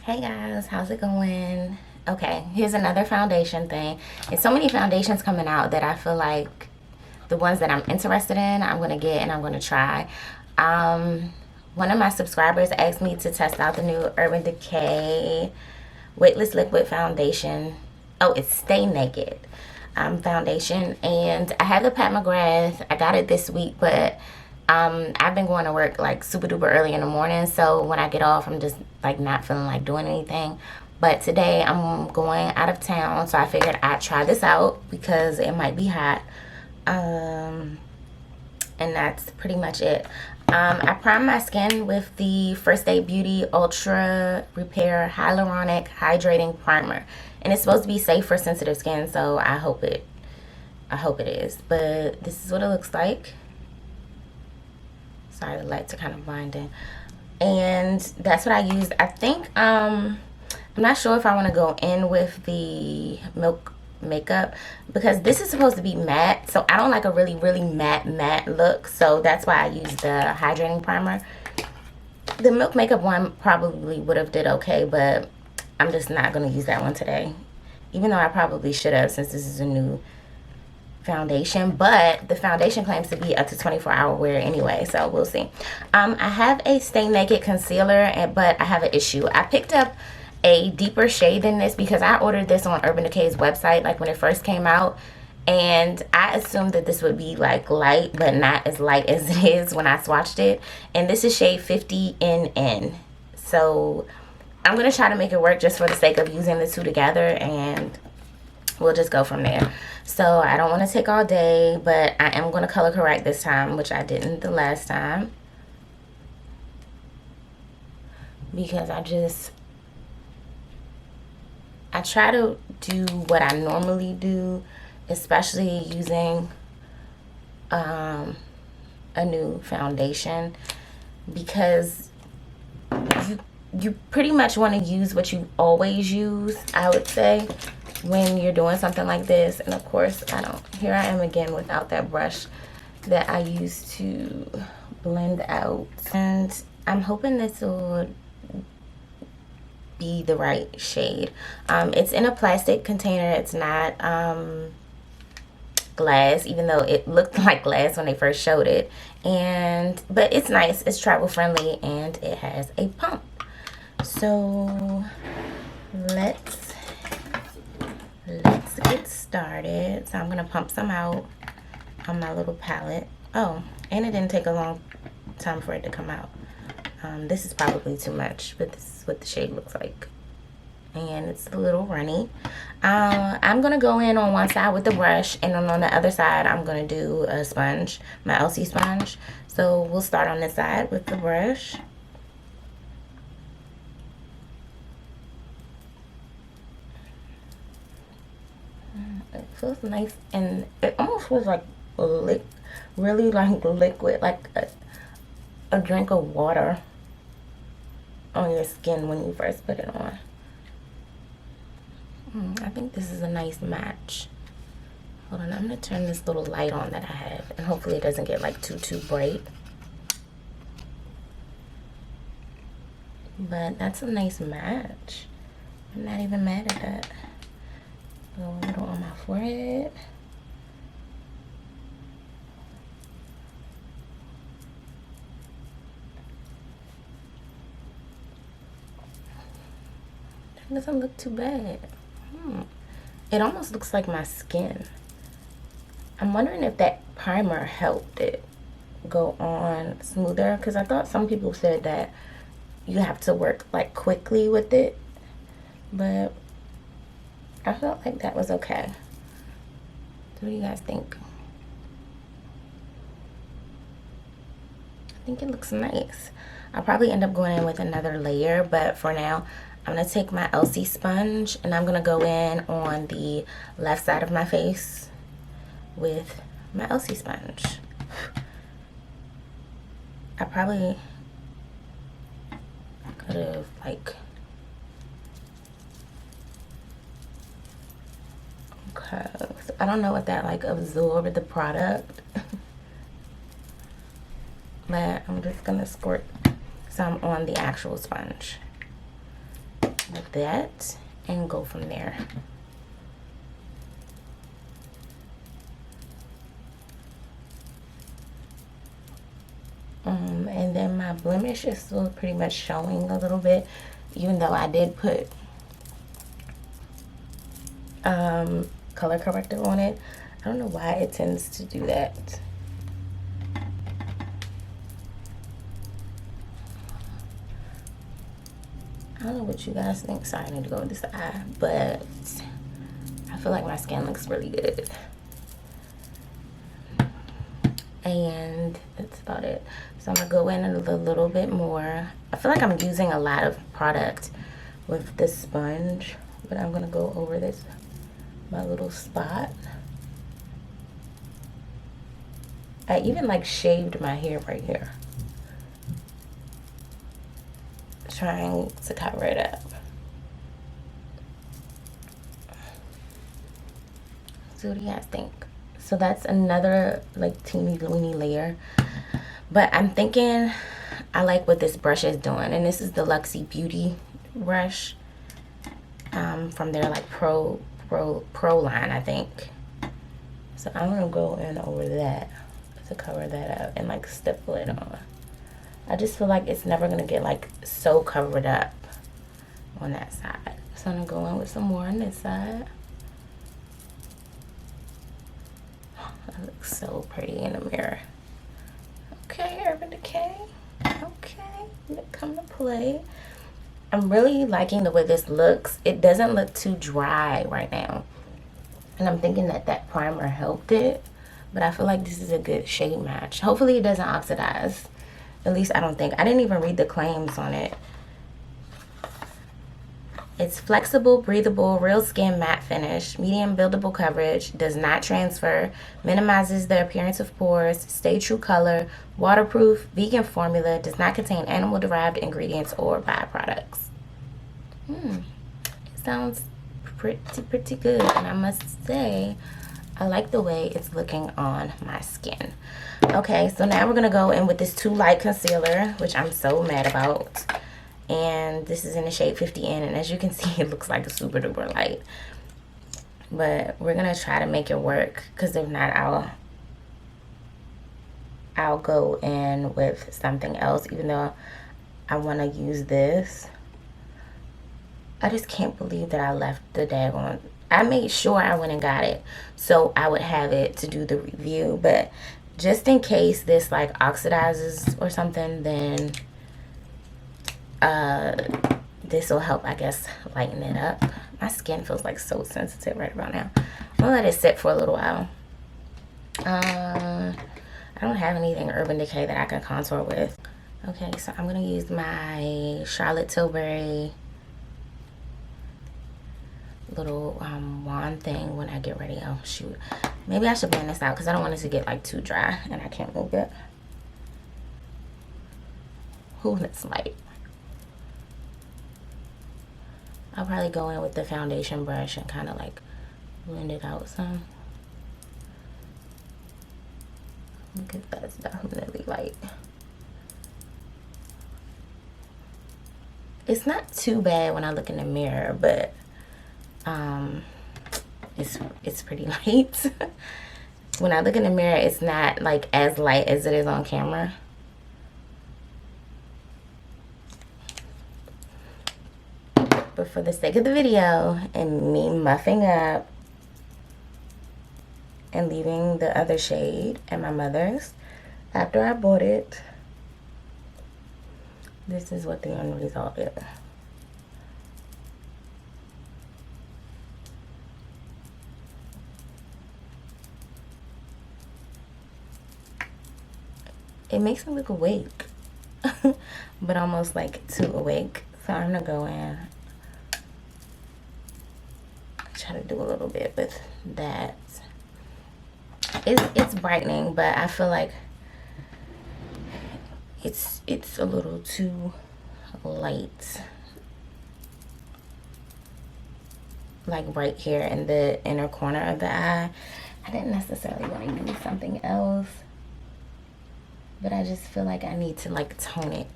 Hey guys, how's it going? Okay, here's another foundation thing. There's so many foundations coming out that I feel like the ones that I'm interested in, I'm gonna get and I'm gonna try. One of my subscribers asked me to test out the new Urban Decay Weightless Liquid Foundation. Oh, it's Stay Naked foundation, and I have the Pat McGrath. I got it this week, but I've been going to work like super duper early in the morning, so when I get off, I'm just like not feeling like doing anything. But today I'm going out of town, so I figured I'd try this out because it might be hot. And that's pretty much it. I prime my skin with the First Aid Beauty Ultra Repair Hyaluronic Hydrating Primer, and it's supposed to be safe for sensitive skin, so I hope it is. But this is what it looks like. Sorry, the lights are kind of blinding. And that's what I used. I think I'm not sure if I want to go in with the Milk makeup because this is supposed to be matte, so I don't like a really matte look, so that's why I used the hydrating primer. The Milk makeup one probably would have did okay, but I'm just not going to use that one today, even though I probably should have, since this is a new foundation. But the foundation claims to be up to 24-hour wear anyway, so we'll see. I have a Stay Naked concealer, but I have an issue. I picked up a deeper shade than this because I ordered this on Urban Decay's website like when it first came out, and I assumed that this would be like light, but not as light as it is when I swatched it. And this is shade 50NN, so I'm gonna try to make it work just for the sake of using the two together, and we'll just go from there. So I don't want to take all day, but I am going to color correct this time, which I didn't the last time, because I try to do what I normally do, especially using a new foundation, because you pretty much want to use what you always use, I would say, when you're doing something like this. And of course, here I am again without that brush that I used to blend out. And I'm hoping this will be the right shade. It's in a plastic container. It's not glass, even though it looked like glass when they first showed it. But it's nice, it's travel friendly, and it has a pump. So let's get started. So I'm gonna pump some out on my little palette. Oh, and it didn't take a long time for it to come out. This is probably too much, but this is what the shade looks like, and it's a little runny. I'm gonna go in on one side with the brush, and on the other side I'm gonna do a sponge, my LC sponge. So we'll start on this side with the brush. It feels nice, and it almost feels like really like liquid, like a drink of water on your skin when you first put it on. I think this is a nice match. Hold on, I'm gonna turn this little light on that I have, and hopefully it doesn't get like too bright. But that's a nice match. I'm not even mad at that. Go a little on my forehead. That doesn't look too bad. It almost looks like my skin. I'm wondering if that primer helped it go on smoother, because I thought some people said that you have to work like quickly with it, but I felt like that was okay. So what do you guys think? I think it looks nice. I'll probably end up going in with another layer, but for now I'm gonna take my LC sponge and I'm gonna go in on the left side of my face with my LC sponge. I probably could have I don't know if that absorbed the product. But I'm just gonna squirt some on the actual sponge. like that and go from there. And then my blemish is still pretty much showing a little bit, even though I did put color corrector on it. I don't know why it tends to do that. I don't know what you guys think. Sorry, I need to go with this eye, but I feel like my skin looks really good. And that's about it. So I'm gonna go in a little bit more. I feel like I'm using a lot of product with this sponge, but I'm gonna go over this, my little spot. I even like shaved my hair right here, trying to cover it up. So what do you guys think? So that's another like teeny weeny layer. But I'm thinking I like what this brush is doing. And this is the Luxie Beauty brush from their like pro line, I think. So I'm gonna go in over that to cover that up and like stipple it on. I just feel like it's never gonna get like so covered up on that side. So I'm gonna go in with some more on this side. That looks so pretty in the mirror. Okay, Urban Decay. Okay, come to play. I'm really liking the way this looks. It doesn't look too dry right now. And I'm thinking that that primer helped it. But I feel like this is a good shade match. Hopefully it doesn't oxidize. At least I don't think. I didn't even read the claims on it. It's flexible, breathable, real skin matte finish, medium buildable coverage, does not transfer, minimizes the appearance of pores, stay true color, waterproof, vegan formula, does not contain animal derived ingredients or byproducts. It sounds pretty good, and I must say I like the way it's looking on my skin. Okay, so now we're gonna go in with this Too Light concealer, which I'm so mad about. And this is in the shade 50N, and as you can see, it looks like a super duper light. But we're gonna try to make it work, because if not, I'll go in with something else, even though I want to use this. I just can't believe that I left the daggone. I made sure I went and got it so I would have it to do the review, but just in case this like oxidizes or something, then this will help, I guess, lighten it up. My skin feels like so sensitive right about now. I'm gonna let it sit for a little while. I don't have anything Urban Decay that I can contour with. Okay, so I'm gonna use my Charlotte Tilbury little wand thing when I get ready. Oh shoot, maybe I should blend this out because I don't want it to get like too dry and I can't move it. Ooh, that's light. I'll probably go in with the foundation brush and kind of like blend it out some. Because that's definitely light. It's not too bad when I look in the mirror, but it's pretty light. When I look in the mirror, it's not like as light as it is on camera. But for the sake of the video and me muffing up and leaving the other shade at my mother's after I bought it, this is what the end result is. It makes me look awake, but almost like too awake. So I'm gonna go in, try to do a little bit with that. It's brightening, but I feel like it's a little too light. Like right here in the inner corner of the eye. I didn't necessarily want to use something else, but I just feel like I need to like tone it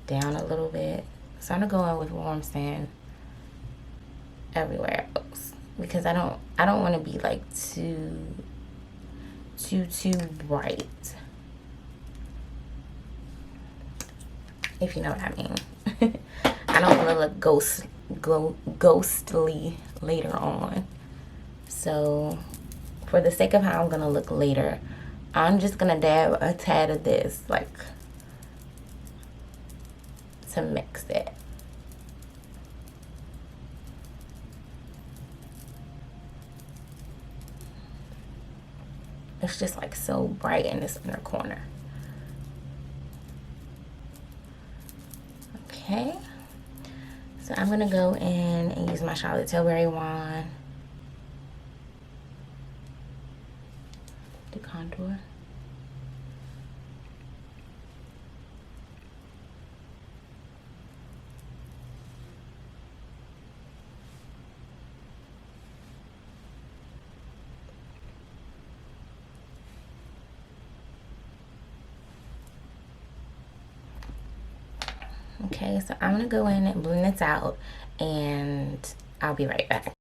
down a little bit. So I'm gonna go in with warm sand everywhere else, because I don't want to be like too bright, if you know what I mean. I don't want to look ghostly later on. So for the sake of how I'm gonna look later, I'm just gonna dab a tad of this, like, to mix it. It's just like so bright in this inner corner. Okay, so I'm gonna go in and use my Charlotte Tilbury wand to contour. Okay, so I'm gonna go in and blend this out, and I'll be right back.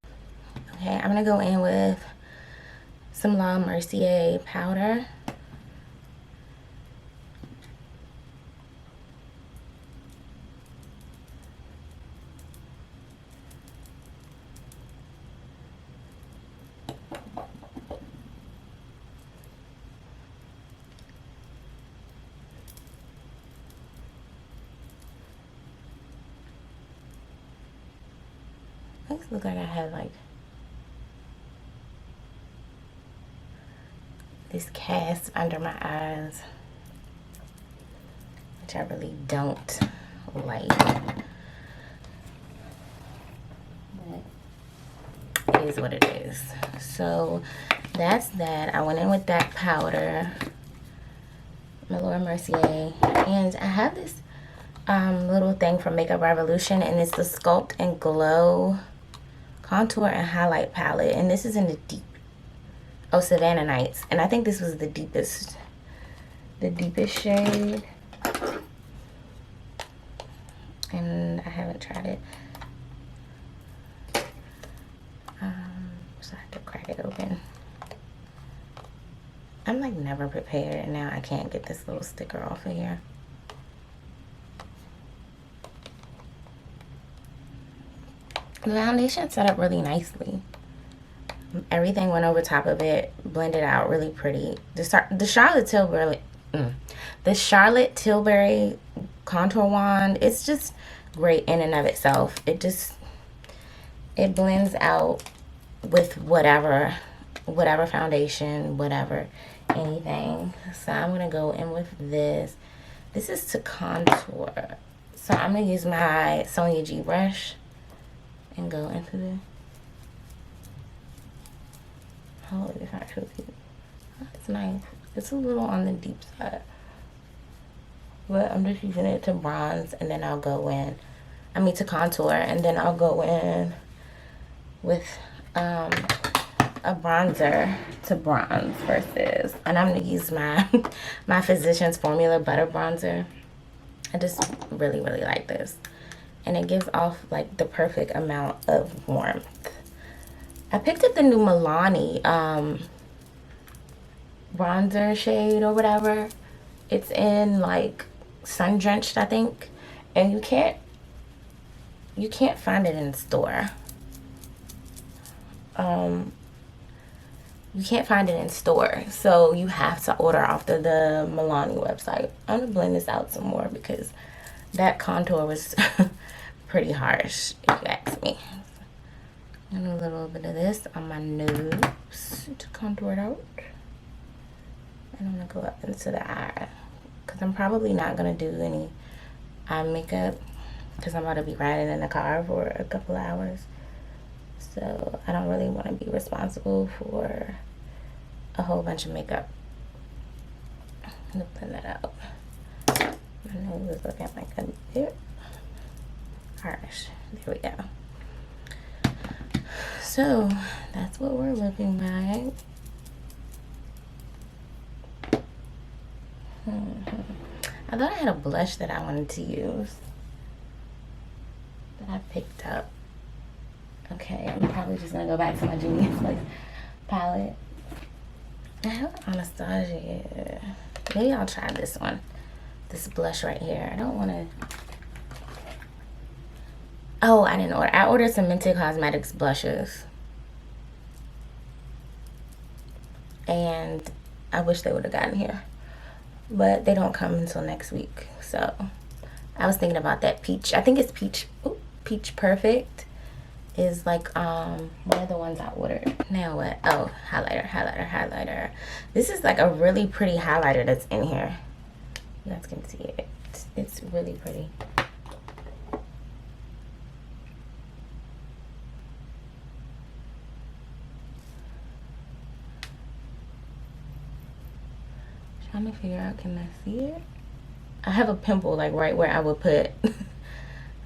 Okay, I'm gonna go in with some La Mercier powder. Makes it look like I have like this cast under my eyes, which I really don't like. But it is what it is. So that's that. I went in with that powder, my Laura Mercier, and I have this little thing from Makeup Revolution, and it's the Sculpt and Glow Contour and Highlight Palette, and this is in the deep, oh, Savannah Nights, and I think this was the deepest shade, and I haven't tried it, so I have to crack it open. I'm like never prepared, and now I can't get this little sticker off of here. The foundation set up really nicely. Everything went over top of it, blended out really pretty. The Charlotte Tilbury contour wand, it's just great in and of itself. It blends out with whatever foundation, whatever, anything. So I'm gonna go in with this. This is to contour. So I'm gonna use my Sonia G brush and go into this. Oh, it's actually, it's nice. It's a little on the deep side, but I'm just using it to bronze, and then I'll go in, to contour, and then I'll go in with a bronzer to bronze versus, and I'm gonna use my my Physicians Formula Butter Bronzer. I just really like this, and it gives off like the perfect amount of warmth. I picked up the new Milani bronzer shade or whatever. It's in like Sun Drenched, I think, and you can't find it in the store. You can't find it in store, so you have to order off the Milani website. I'm gonna blend this out some more because that contour was pretty harsh, if you ask me. And a little bit of this on my nose to contour it out. And I'm gonna go up into the eye because I'm probably not gonna do any eye makeup because I'm about to be riding in the car for a couple hours. So I don't really want to be responsible for a whole bunch of makeup. I'm gonna blend that out. My nose is looking like a bit harsh. There we go. So that's what we're looking like. I thought I had a blush that I wanted to use that I picked up. Okay, probably just gonna go back to my Genius palette. I have Anastasia. Maybe I'll try this one. This blush right here. I don't want to. Oh, I didn't order. I ordered some Mented Cosmetics blushes. And I wish they would have gotten here. But they don't come until next week. So I was thinking about that peach. I think it's peach. Ooh, Peach Perfect is like one of the ones I ordered. Now what? Oh, highlighter. This is like a really pretty highlighter that's in here. You guys can see it. It's really pretty. Trying to figure out, can I see it? I have a pimple like right where I would put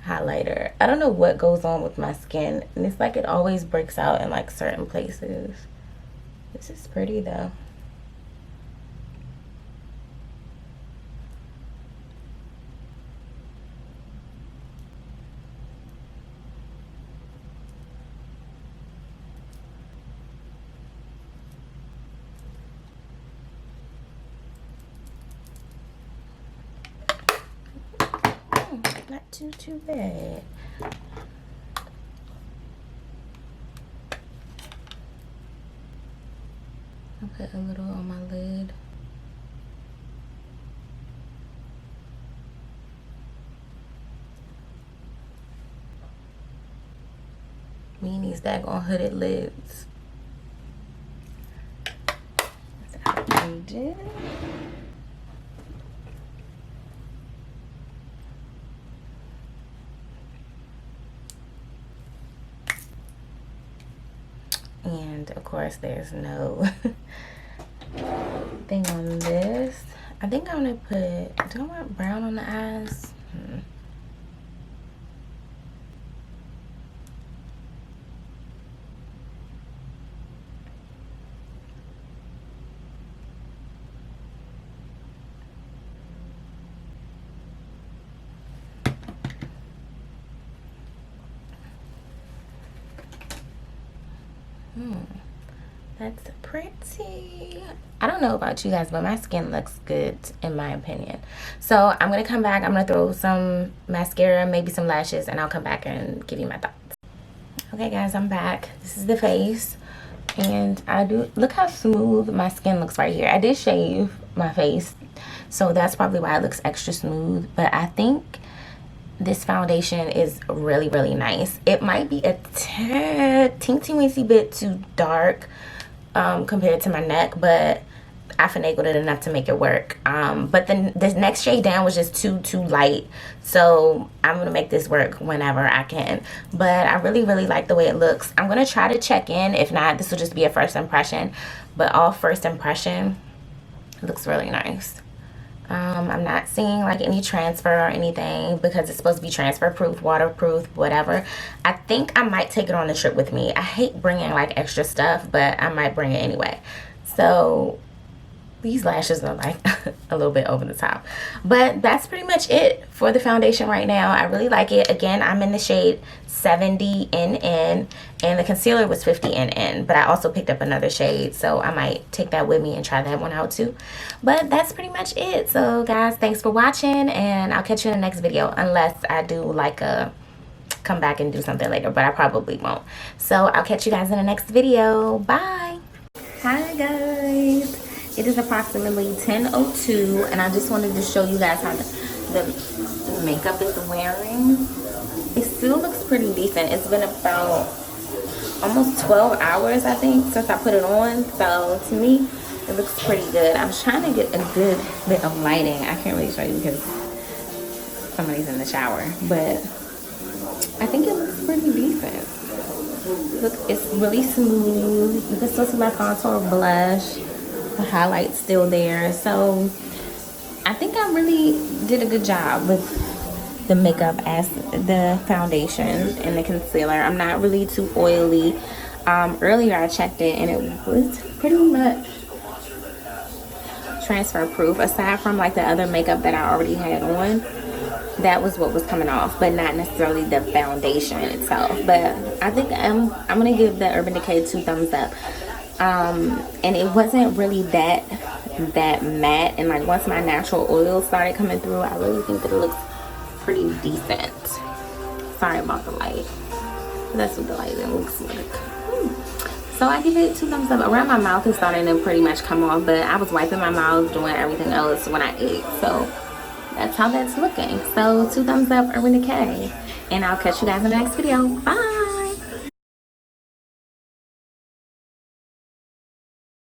highlighter. I don't know what goes on with my skin, and it's like it always breaks out in like certain places. This is pretty though. Not too bad. I'll put a little on my lid. Me and these daggone hooded lids. That's outrageous. And of course there's no thing on this. I think I'm gonna put, do I want brown on the eyes? That's pretty. I don't know about you guys, but my skin looks good in my opinion. So I'm gonna come back. I'm gonna throw some mascara, maybe some lashes, and I'll come back and give you my thoughts. Okay guys, I'm back. This is the face, and I do look how smooth my skin looks right here. I did shave my face, so that's probably why it looks extra smooth, but I think this foundation is really nice. It might be a teensy bit too dark compared to my neck, but I finagled it enough to make it work. But then the next shade down was just too light, so I'm gonna make this work whenever I can. But I really like the way it looks. I'm gonna try to check in. If not, this will just be a first impression, but all first impression, it looks really nice. I'm not seeing like any transfer or anything because it's supposed to be transfer proof, waterproof, whatever. I think I might take it on the trip with me. I hate bringing like extra stuff, but I might bring it anyway. So these lashes are like a little bit over the top, but that's pretty much it for the foundation right now. I really like it. Again, I'm in the shade 70 NN, and the concealer was 50 NN, but I also picked up another shade, so I might take that with me and try that one out too. But that's pretty much it. So guys, thanks for watching, and I'll catch you in the next video, unless I do like a come back and do something later, but I probably won't. So I'll catch you guys in the next video. Bye. Hi guys, it is approximately 10:02, and I just wanted to show you guys how the makeup is wearing. It still looks pretty decent. It's been about almost 12 hours, I think, since I put it on. So to me, it looks pretty good. I'm trying to get a good bit of lighting. I can't really show you because somebody's in the shower, but I think it looks pretty decent. Look, it's really smooth. You can still see my contour blush. The highlight's still there. So I think I really did a good job with the makeup as the foundation and the concealer. I'm not really too oily. Earlier I checked it and it was pretty much transfer proof, aside from like the other makeup that I already had on. that was what was coming off, but not necessarily the foundation itself. But I think I'm gonna give the Urban Decay 2 thumbs up. And it wasn't really that matte, and like once my natural oil started coming through, I really think that it looks pretty decent. Sorry about the light. That's what the lighting looks like. So I give it 2 thumbs up. Around my mouth is starting to pretty much come off, but I was wiping my mouth, doing everything else when I ate. So that's how that's looking. So 2 thumbs up, Urban Decay. And I'll catch you guys in the next video. Bye.